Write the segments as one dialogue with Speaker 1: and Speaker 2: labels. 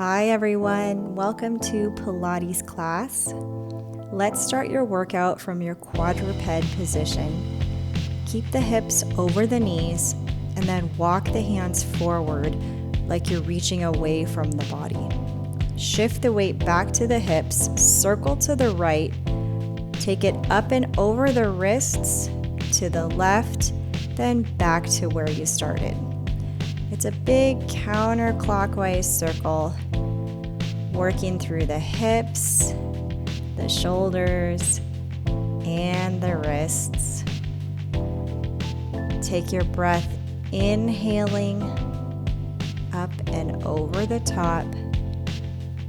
Speaker 1: Hi everyone, welcome to Pilates class. Let's start your workout from your quadruped position. Keep the hips over the knees and then walk the hands forward like you're reaching away from the body. Shift the weight back to the hips, circle to the right, take it up and over the wrists, to the left, then back to where you started. It's a big counterclockwise circle, working through the hips, the shoulders, and the wrists. Take your breath, inhaling up and over the top,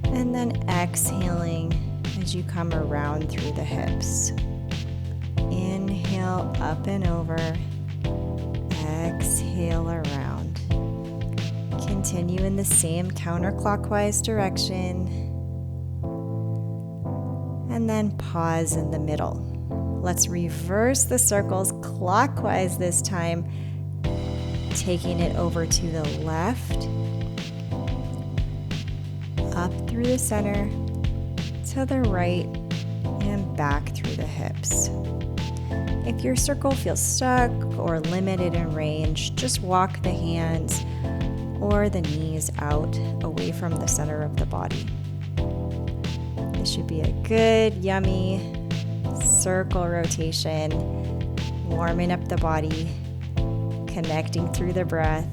Speaker 1: and then exhaling as you come around through the hips. Inhale up and over, exhale around. Continue in the same counterclockwise direction, and then pause in the middle. Let's reverse the circles clockwise this time, taking it over to the left, up through the center, to the right, and back through the hips. If your circle feels stuck or limited in range, just walk the hands or the knees out away from the center of the body. This should be a good, yummy circle rotation, warming up the body, connecting through the breath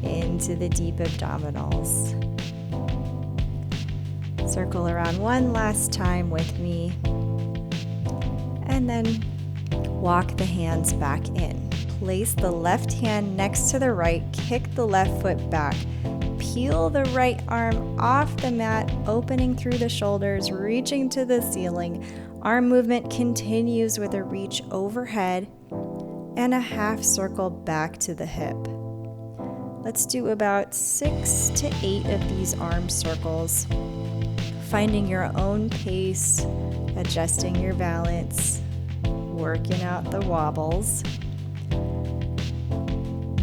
Speaker 1: into the deep abdominals. Circle around one last time with me, and then walk the hands back in. Place the left hand next to the right, kick the left foot back, peel the right arm off the mat, opening through the shoulders, reaching to the ceiling. Arm movement continues with a reach overhead and a half circle back to the hip. Let's do about 6 to 8 of these arm circles, finding your own pace, adjusting your balance, working out the wobbles.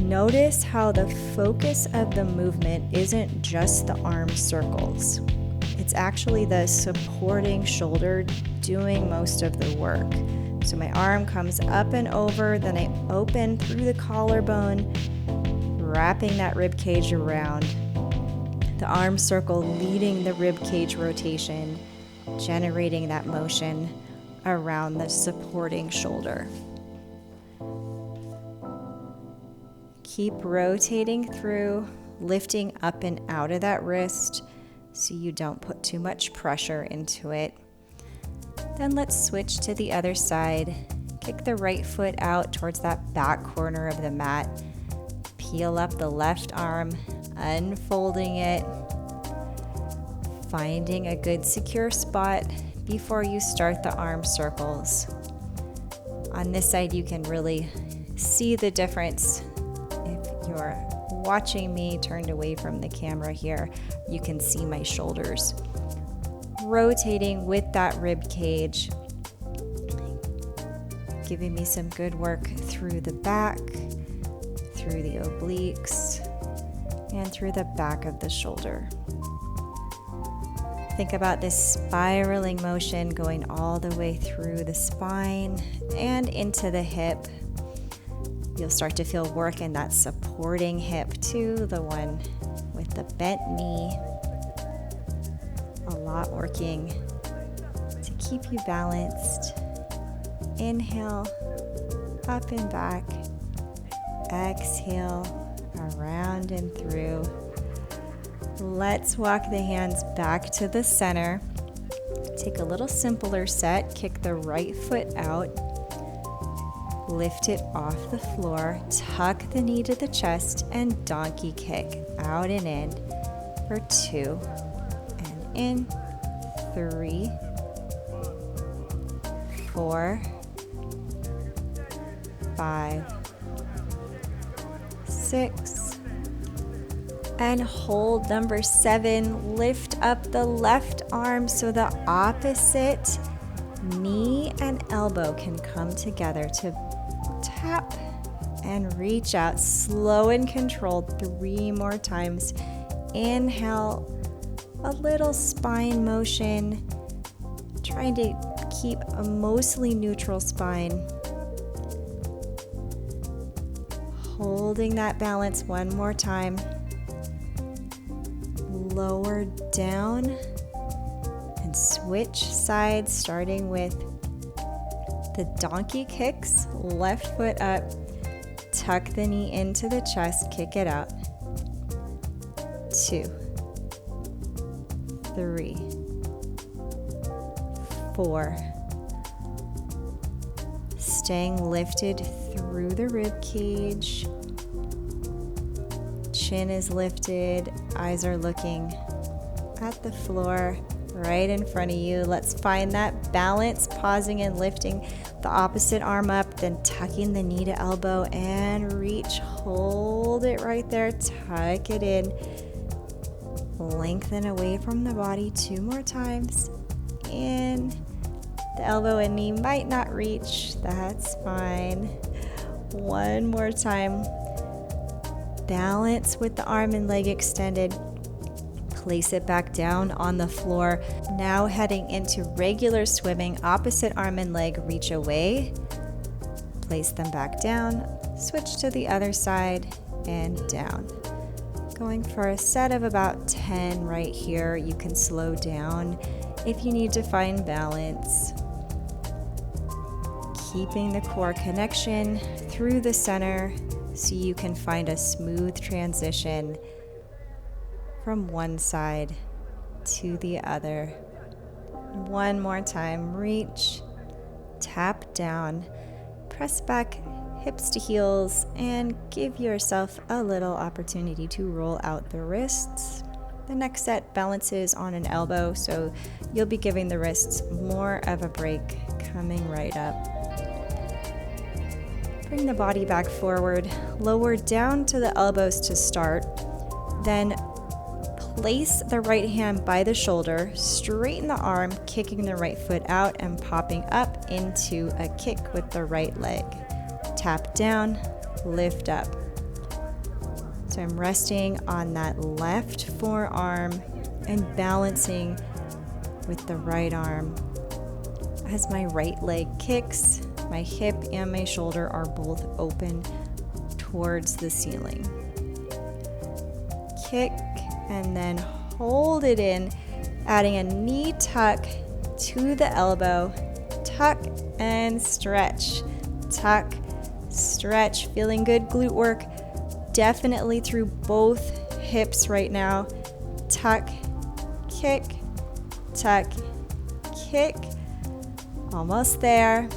Speaker 1: Notice how the focus of the movement isn't just the arm circles. It's actually the supporting shoulder doing most of the work. So my arm comes up and over, then I open through the collarbone, wrapping that rib cage around. The arm circle leading the rib cage rotation, generating that motion around the supporting shoulder. Keep rotating through, lifting up and out of that wrist so you don't put too much pressure into it. Then let's switch to the other side. Kick the right foot out towards that back corner of the mat. Peel up the left arm, unfolding it, finding a good secure spot before you start the arm circles. On this side, you can really see the difference. If you're watching me turned away from the camera here, you can see my shoulders rotating with that rib cage, giving me some good work through the back, through the obliques, and through the back of the shoulder. Think about this spiraling motion going all the way through the spine and into the hip. You'll start to feel work in that supporting hip too, the one with the bent knee. A lot working to keep you balanced. Inhale, up and back. Exhale, around and through. Let's walk the hands back to the center. Take a little simpler set. Kick the right foot out. Lift it off the floor. Tuck the knee to the chest and donkey kick out and in for 2. And in 3, 4, 5, 6, and hold number 7. Lift up the left arm so the opposite knee and elbow can come together to tap and reach out. Slow and controlled 3 more times. inhale, a little spine motion, trying to keep a mostly neutral spine. Holding that balance one more time. Lower down and switch sides, starting with the donkey kicks. Left foot up, tuck the knee into the chest, kick it out. 2, 3, 4. Staying lifted through the rib cage. Chin is lifted, eyes are looking at the floor right in front of you. Let's find that balance, pausing and lifting the opposite arm up, then tucking the knee to elbow and reach. Hold it right there, tuck it in. Lengthen away from the body 2 more times. In. The elbow and knee might not reach, that's fine. 1 more time. Balance with the arm and leg extended. Place it back down on the floor. Now heading into regular swimming, opposite arm and leg reach away. Place them back down. Switch to the other side and down. Going for a set of about 10 right here. You can slow down if you need to find balance. Keeping the core connection through the center so you can find a smooth transition from one side to the other. 1 more time. Reach, tap down, press back hips to heels, and give yourself a little opportunity to roll out the wrists. The next set balances on an elbow, so you'll be giving the wrists more of a break, coming right up. Bring the body back forward, lower down to the elbows to start, then place the right hand by the shoulder, straighten the arm, kicking the right foot out and popping up into a kick with the right leg. Tap down, lift up. So I'm resting on that left forearm and balancing with the right arm. As my right leg kicks, my hip and my shoulder are both open towards the ceiling. Kick and then hold it in, adding a knee tuck to the elbow. Tuck and stretch. Tuck, stretch. Feeling good glute work. Definitely through both hips right now. Tuck, kick, tuck, kick. Almost there.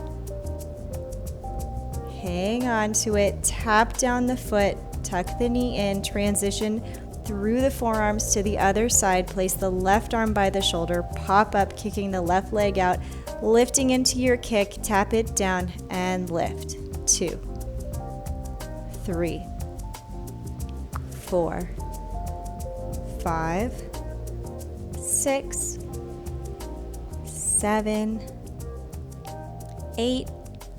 Speaker 1: Hang on to it. Tap down the foot. Tuck the knee in. Transition through the forearms to the other side. Place the left arm by the shoulder. Pop up, kicking the left leg out. Lifting into your kick. Tap it down and lift. 2, 3, 4, 5, 6, 7, 8,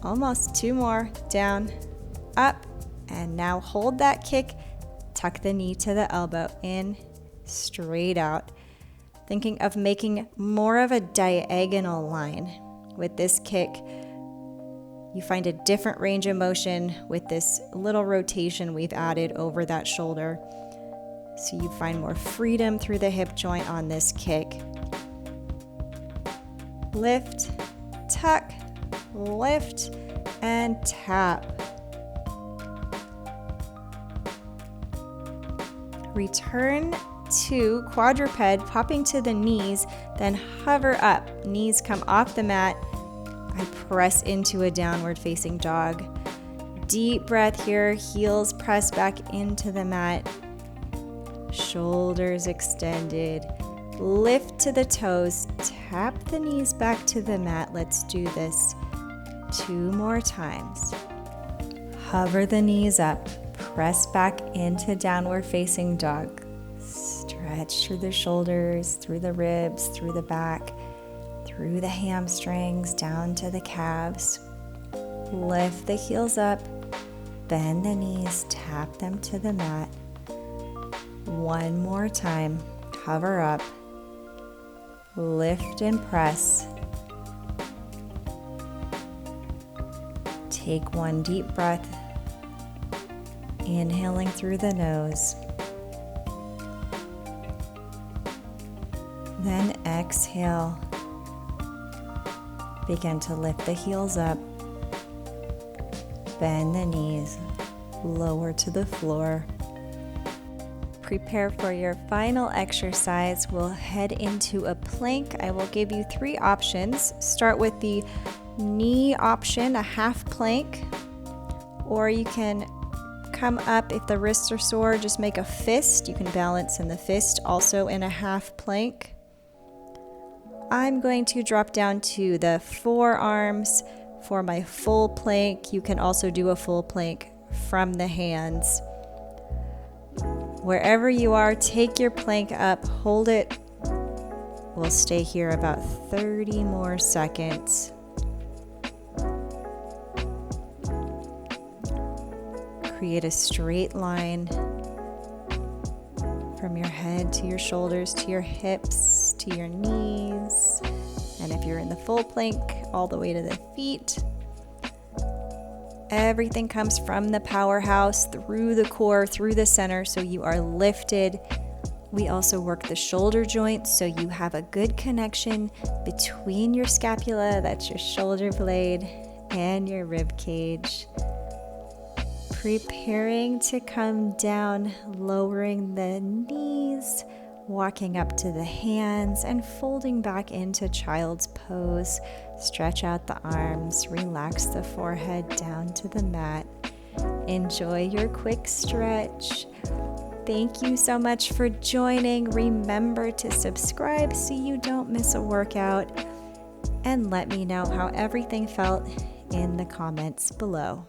Speaker 1: almost 2 more, down, up, and now hold that kick, tuck the knee to the elbow, in, straight out. Thinking of making more of a diagonal line with this kick. You find a different range of motion with this little rotation we've added over that shoulder. So you find more freedom through the hip joint on this kick. Lift, tuck, lift, and tap. Return to quadruped, popping to the knees, then hover up. Knees come off the mat. I press into a downward facing dog. Deep breath here, heels press back into the mat. Shoulders extended. Lift to the toes, tap the knees back to the mat. Let's do this 2 more times. Hover the knees up, press back into downward facing dog. Stretch through the shoulders, through the ribs, through the back, through the hamstrings, down to the calves. Lift the heels up, bend the knees, tap them to the mat. One more time. Hover up. Lift and press. Take one deep breath. Inhaling through the nose. Then exhale. Begin to lift the heels up. Bend the knees. Lower to the floor. Prepare for your final exercise. We'll head into a plank. I will give you 3 options. Start with the knee option, a half plank, or you can come up if the wrists are sore, just make a fist. You can balance in the fist, also in a half plank. I'm going to drop down to the forearms for my full plank. You can also do a full plank from the hands. Wherever you are, take your plank up, hold it. We'll stay here about 30 more seconds. Create a straight line from your head to your shoulders, to your hips, to your knees. And if you're in the full plank, all the way to the feet. Everything comes from the powerhouse, through the core, through the center, so you are lifted. We also work the shoulder joints, so you have a good connection between your scapula, that's your shoulder blade, and your rib cage. Preparing to come down, lowering the knees, walking up to the hands, and folding back into child's pose. Stretch out the arms, relax the forehead down to the mat. Enjoy your quick stretch. Thank you so much for joining. Remember to subscribe so you don't miss a workout. And let me know how everything felt in the comments below.